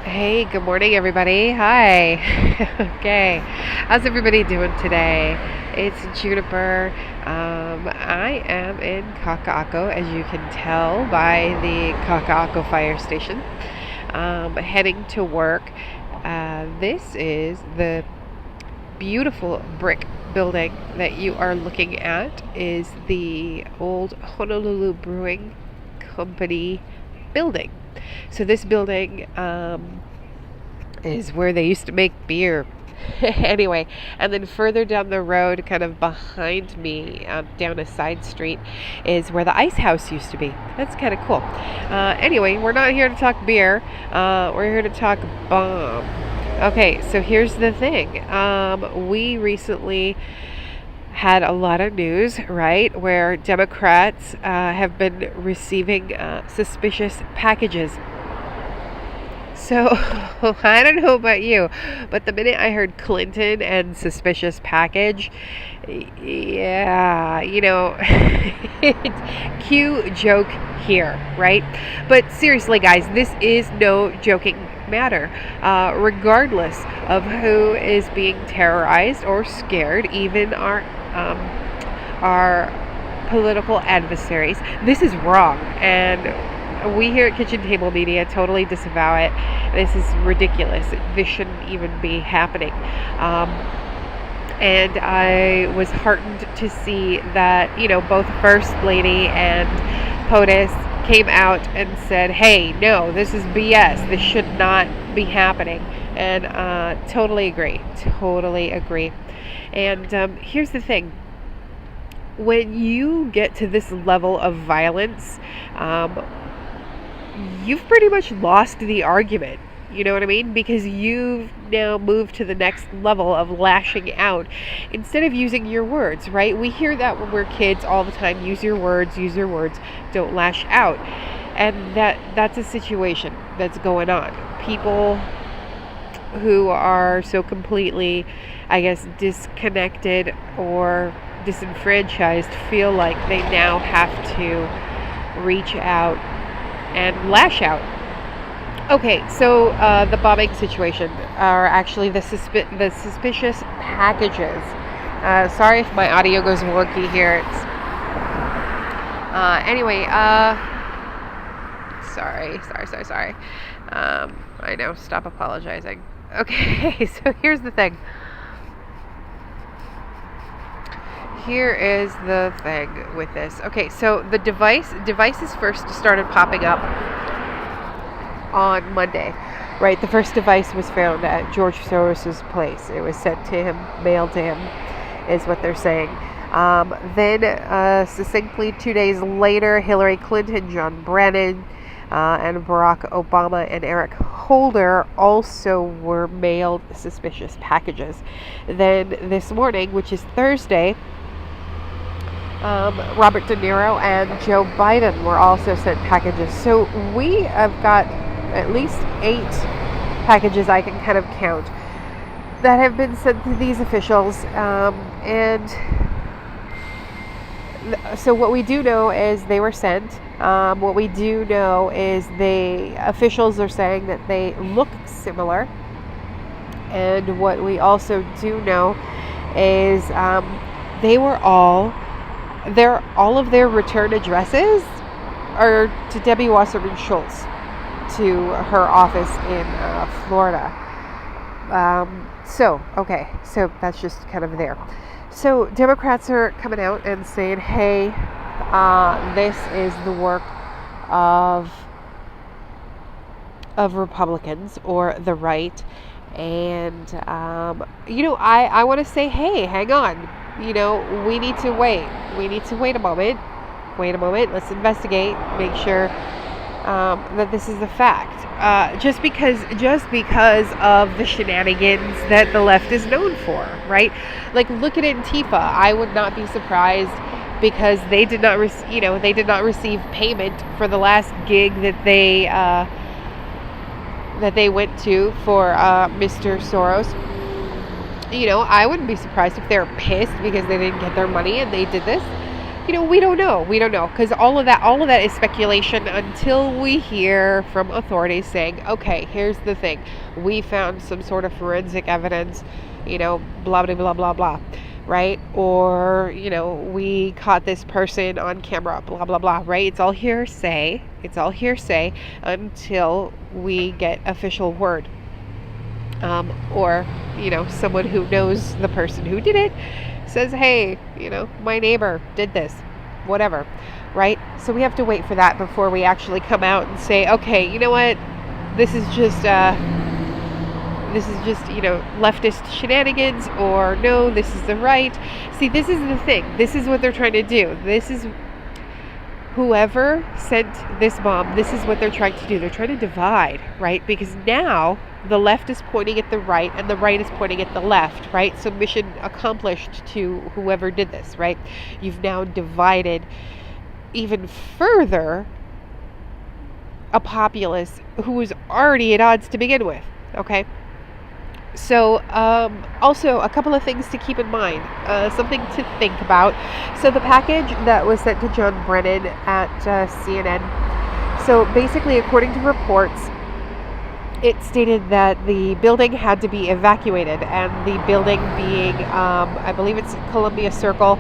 Hey, good morning, everybody. Hi. Okay. How's everybody doing today? It's Juniper. I am in Kaka'ako, as you can tell by the Kaka'ako fire station. Heading to work. This is the beautiful brick building that you are looking at is the old Honolulu Brewing Company building. So this building is where they used to make beer. Anyway, and then further down the road, kind of behind me, down a side street, is where the ice house used to be. That's kind of cool. Anyway, we're not here to talk beer. We're here to talk bomb. Okay, so here's the thing. We recently had a lot of news, right, where Democrats have been receiving suspicious packages. So, I don't know about you, but the minute I heard Clinton and suspicious package, yeah, cue joke here, right? But seriously, guys, this is no joking matter. Regardless of who is being terrorized or scared, even our political adversaries, this is wrong. And we here at Kitchen Table Media totally disavow it. This is ridiculous. This shouldn't even be happening. And I was heartened to see that, both First Lady and POTUS came out and said, hey, no, this is BS. This should not be happening. And totally agree. And here's the thing. When you get to this level of violence, you've pretty much lost the argument. You know what I mean? Because you've now moved to the next level of lashing out instead of using your words, right? We hear that when we're kids all the time. Use your words, don't lash out. And that's a situation that's going on. People who are so completely, I guess, disconnected or disenfranchised feel like they now have to reach out and lash out. Okay, so the bombing situation are actually the suspicious packages. Sorry if my audio goes wonky here. Anyway. Sorry. I know. Stop apologizing. Okay, so here's the thing. Here is the thing with this. Okay, so the devices first started popping up on Monday, right? The first device was found at George Soros's place. It was sent to him, mailed to him, is what they're saying. Then, succinctly 2 days later, Hillary Clinton, John Brennan, and Barack Obama and Eric Holder also were mailed suspicious packages. Then this morning, which is Thursday, Robert De Niro and Joe Biden were also sent packages. So we have got at least 8 packages I can kind of count that have been sent to these officials. And so what we do know is they were sent. What we do know is the officials are saying that they look similar. And what we also do know is all of their return addresses are to Debbie Wasserman Schultz, to her office in Florida. So that's just kind of there. So Democrats are coming out and saying, hey, this is the work of Republicans or the right. And, I want to say, hey, hang on. We need to wait. We need to wait a moment. Let's investigate. Make sure that this is a fact. Just because of the shenanigans that the left is known for, right? Like, look at Antifa. I would not be surprised because they did not receive payment for the last gig that they went to for Mr. Soros. I wouldn't be surprised if they're pissed because they didn't get their money and they did this. we don't know. We don't know, because all of that is speculation until we hear from authorities saying, okay, here's the thing. We found some sort of forensic evidence, blah, blah, blah, blah, blah, right? Or, we caught this person on camera, blah, blah, blah, right? It's all hearsay. It's all hearsay until we get official word. Or, someone who knows the person who did it says, hey, my neighbor did this, whatever, right? So we have to wait for that before we actually come out and say, okay, you know what, this is just leftist shenanigans, or no, this is the right. See, this is the thing. This is what they're trying to do. This is whoever sent this bomb. This is what they're trying to do. They're trying to divide, right? Because now the left is pointing at the right and the right is pointing at the left, right? So mission accomplished to whoever did this, right? You've now divided even further a populace who was already at odds to begin with, okay? So also a couple of things to keep in mind, something to think about. So the package that was sent to John Brennan at CNN, so basically according to reports, it stated that the building had to be evacuated, and the building being, I believe it's Columbia Circle,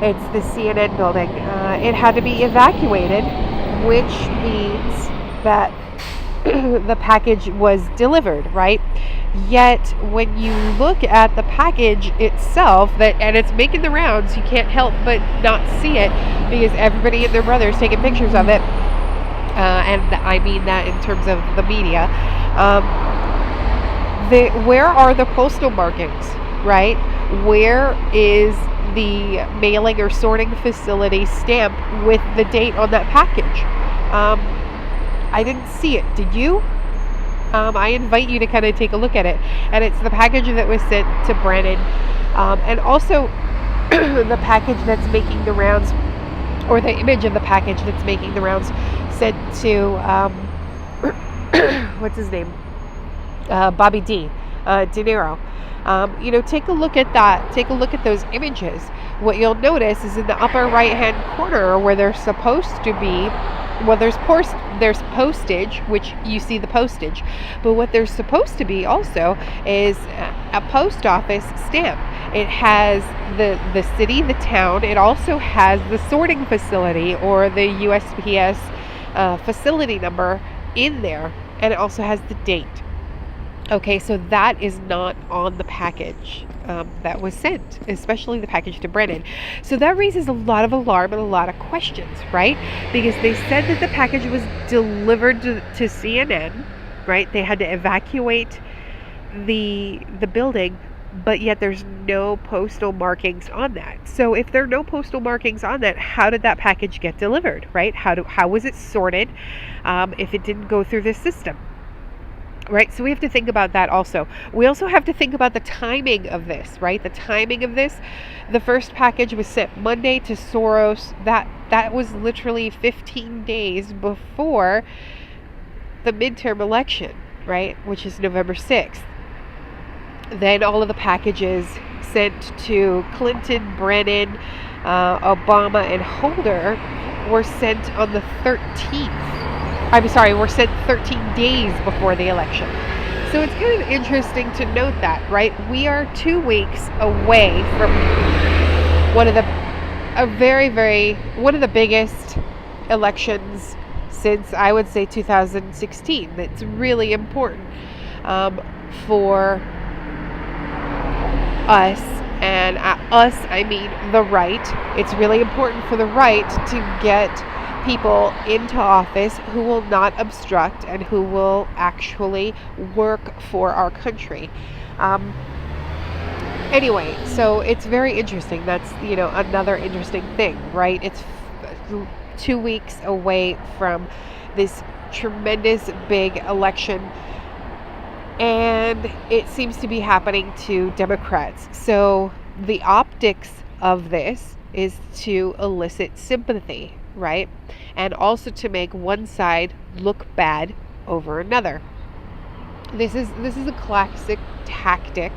it's the CNN building, it had to be evacuated, which means that the package was delivered, right? Yet when you look at the package itself, and it's making the rounds, you can't help but not see it, because everybody and their brother is taking pictures of it, and I mean that in terms of the media. Where are the postal markings, right? Where is the mailing or sorting facility stamp with the date on that package? I didn't see it. Did you? I invite you to kind of take a look at it. And it's the package that was sent to Brennan. And also the package that's making the rounds, or the image of the package that's making the rounds, sent to, what's his name? Bobby De Niro. Take a look at that. Take a look at those images. What you'll notice is in the upper right-hand corner where they're supposed to be, well, there's postage, which you see the postage, but what there's supposed to be also is a post office stamp. It has the city, the town. It also has the sorting facility or the USPS facility number in there, and it also has the date. Okay, so that is not on the package that was sent, especially the package to Brennan. So that raises a lot of alarm and a lot of questions, right? Because they said that the package was delivered to CNN, right? They had to evacuate the building, but yet there's no postal markings on that. So if there are no postal markings on that, how did that package get delivered, right? How was it sorted if it didn't go through this system? Right, so we have to think about that also. We also have to think about the timing of this, right? The timing of this. The first package was sent Monday to Soros. That was literally 15 days before the midterm election, right? Which is November 6th. Then all of the packages sent to Clinton, Brennan, Obama, and Holder were sent on the 13th. Were sent 13 days before the election. So it's kind of interesting to note that, right? We are 2 weeks away from one of the biggest elections since, I would say, 2016. That's really important for us, and us, I mean the right. It's really important for the right to get people into office who will not obstruct and who will actually work for our country. Anyway, so it's very interesting. That's, another interesting thing, right? It's 2 weeks away from this tremendous big election, and it seems to be happening to Democrats. So the optics of this is to elicit sympathy, right? And also to make one side look bad over another. This is a classic tactic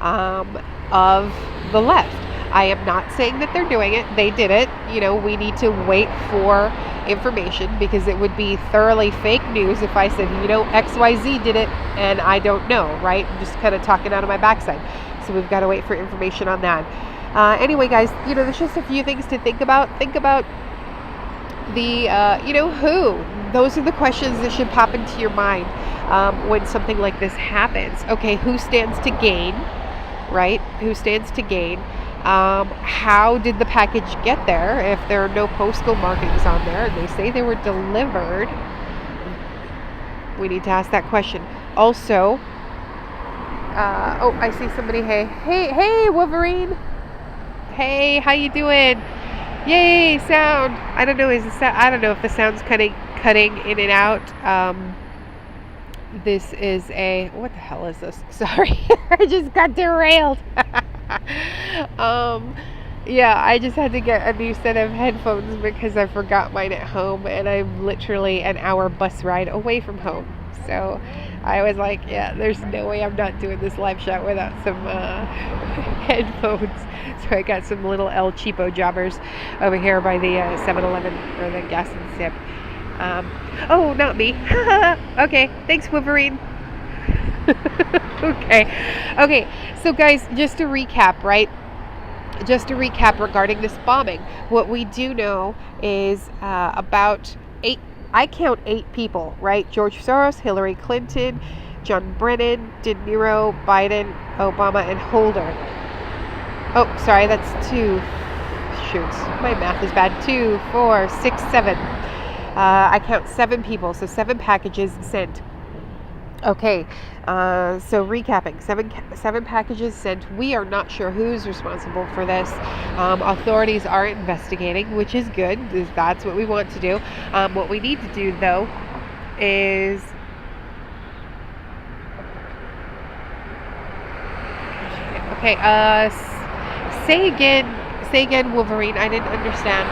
of the left. I am not saying that they're doing it. They did it. We need to wait for information, because it would be thoroughly fake news if I said, XYZ did it and I don't know, right? I'm just kind of talking out of my backside. So we've got to wait for information on that. Anyway, guys, there's just a few things to think about. Think about the, who. Those are the questions that should pop into your mind when something like this happens. Okay, who stands to gain, right? Who stands to gain? How did the package get there if there are no postal markings on there and they say they were delivered? We need to ask that question. Also, I see somebody. Hey, Wolverine. Hey, how you doing? Yay, sound. I don't know. I don't know if the sound's cutting in and out. This is what the hell is this? Sorry, I just got derailed. Yeah, I just had to get a new set of headphones because I forgot mine at home, and I'm literally an hour bus ride away from home. So I was like, yeah, there's no way I'm not doing this live shot without some headphones. So I got some little El Cheapo jobbers over here by the 7-Eleven or the gas and sip. Oh, not me. Okay, thanks, Wolverine. Okay. So guys, just to recap, right? Just to recap regarding this bombing, what we do know is about 8. I count 8 people, right? George Soros, Hillary Clinton, John Brennan, De Niro, Biden, Obama, and Holder. Oh, sorry, that's 2. Shoots, my math is bad. 2, 4, 6, 7. I count 7 people, so 7 packages sent. Okay, so recapping, 7 packages sent. We are not sure who's responsible for this. Authorities are investigating, which is good. That's what we want to do. What we need to do, though, is okay. Say again, Wolverine. I didn't understand.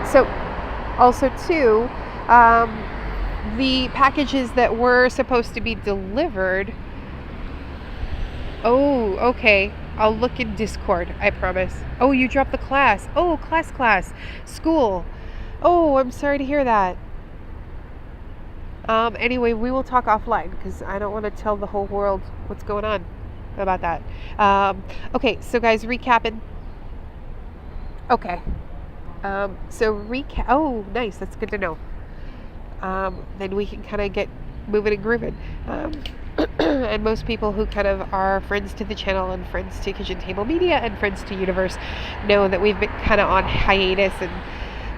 So also too. The packages that were supposed to be delivered. Oh, okay. I'll look in Discord, I promise. Oh, you dropped the class. Oh, class. School. Oh, I'm sorry to hear that. Anyway, we will talk offline because I don't want to tell the whole world what's going on about that. Okay, so guys, recapping. Okay. Oh, nice. That's good to know. Then we can kind of get moving and grooving. And most people who kind of are friends to the channel and friends to Kitchen Table Media and friends to Universe know that we've been kind of on hiatus and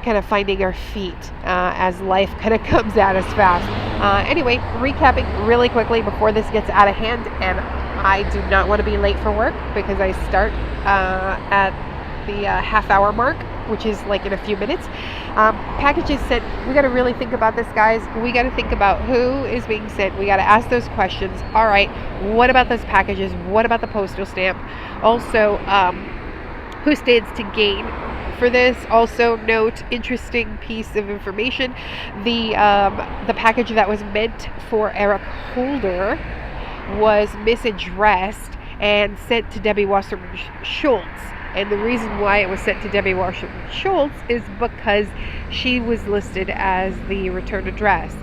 kind of finding our feet as life kind of comes at us fast. Anyway, recapping really quickly before this gets out of hand, and I do not want to be late for work because I start at the half-hour mark, which is like in a few minutes. Packages sent. We got to really think about this, guys. We got to think about who is being sent. We got to ask those questions. All right, what about those packages? What about the postal stamp? Also, who stands to gain for this? Also, note, interesting piece of information: the package that was meant for Eric Holder was misaddressed and sent to Debbie Wasserman Schultz. And the reason why it was sent to Debbie Wasserman Schultz is because she was listed as the return address.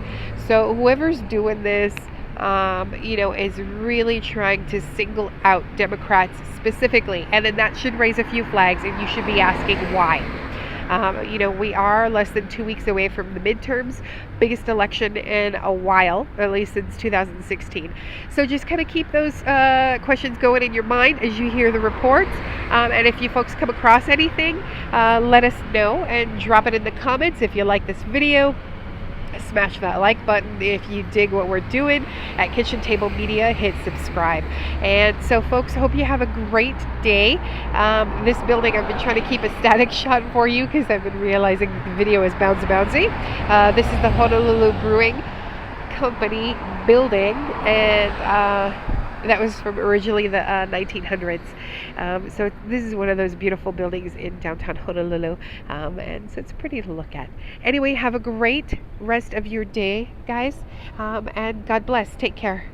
So whoever's doing this, is really trying to single out Democrats specifically. And then that should raise a few flags, and you should be asking why. We are less than 2 weeks away from the midterms, biggest election in a while, at least since 2016. So just kind of keep those questions going in your mind as you hear the reports. And if you folks come across anything, let us know and drop it in the comments. If you like this video, smash that like button. If you dig what we're doing at Kitchen Table Media, hit subscribe. And so folks, hope you have a great day. This building, I've been trying to keep a static shot for you because I've been realizing the video is bouncy. This is the Honolulu Brewing Company building, and that was from originally the 1900s. So this is one of those beautiful buildings in downtown Honolulu, and so it's pretty to look at. Anyway, have a great rest of your day, guys, and God bless. Take care.